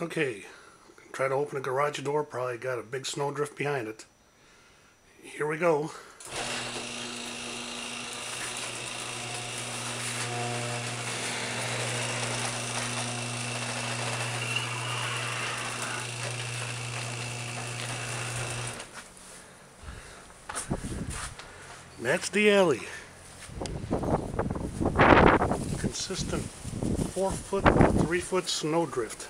Okay, try to open a garage door, probably got a big snowdrift behind it. Here we go. That's the alley. Consistent 4 foot, 3 foot snowdrift.